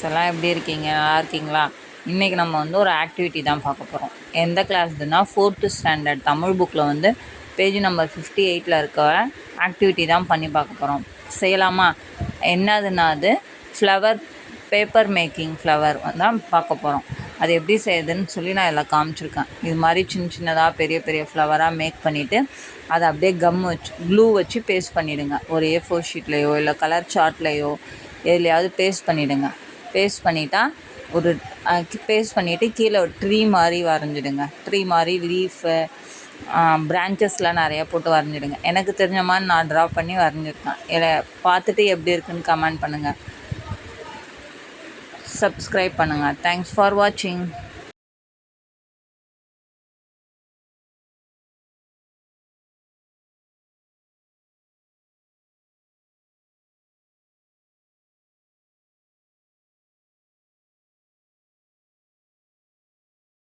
எல்லாம் எப்படி இருக்கீங்க? நல்லா இருக்கீங்களா? இன்றைக்கி நம்ம வந்து ஒரு ஆக்டிவிட்டி தான் பார்க்க போகிறோம். எந்த கிளாஸ்துன்னா 4th ஸ்டாண்டர்ட் தமிழ் புக்கில் வந்து பேஜ் நம்பர் 58 இருக்க ஆக்டிவிட்டி தான் பண்ணி பார்க்க போகிறோம். செய்யலாமா? என்னதுன்னா அது ஃப்ளவர் பேப்பர் மேக்கிங் ஃப்ளவர் தான் பார்க்க போகிறோம். அது எப்படி செய்யுதுன்னு சொல்லி நான் எல்லாம் காமிச்சிருக்கேன். இது மாதிரி சின்ன சின்னதாக பெரிய பெரிய ஃப்ளவராக மேக் பண்ணிவிட்டு அதை அப்படியே க்ளூ வச்சு பேஸ்ட் பண்ணிவிடுங்க. ஒரு A4 ஷீட்லேயோ இல்லை கலர் சார்ட்லேயோ எதுலையாவது பேஸ்ட் பண்ணிவிடுங்க. பேஸ்ட் பண்ணிட்டா பேஸ்ட் பண்ணிவிட்டு கீழே ஒரு ட்ரீ மாதிரி வரைஞ்சிடுங்க. ட்ரீ மாதிரி லீஃபு பிரான்ச்சஸ்லாம் நிறையா போட்டு வரைஞ்சிடுங்க. எனக்கு தெரிஞ்ச மாதிரி நான் ட்ரா பண்ணி வரைஞ்சிருக்கேன். இதில் பார்த்துட்டு எப்படி இருக்குன்னு கமெண்ட் பண்ணுங்கள். சப்ஸ்கிரைப் பண்ணுங்கள். தேங்க்ஸ் ஃபார் வாட்சிங்.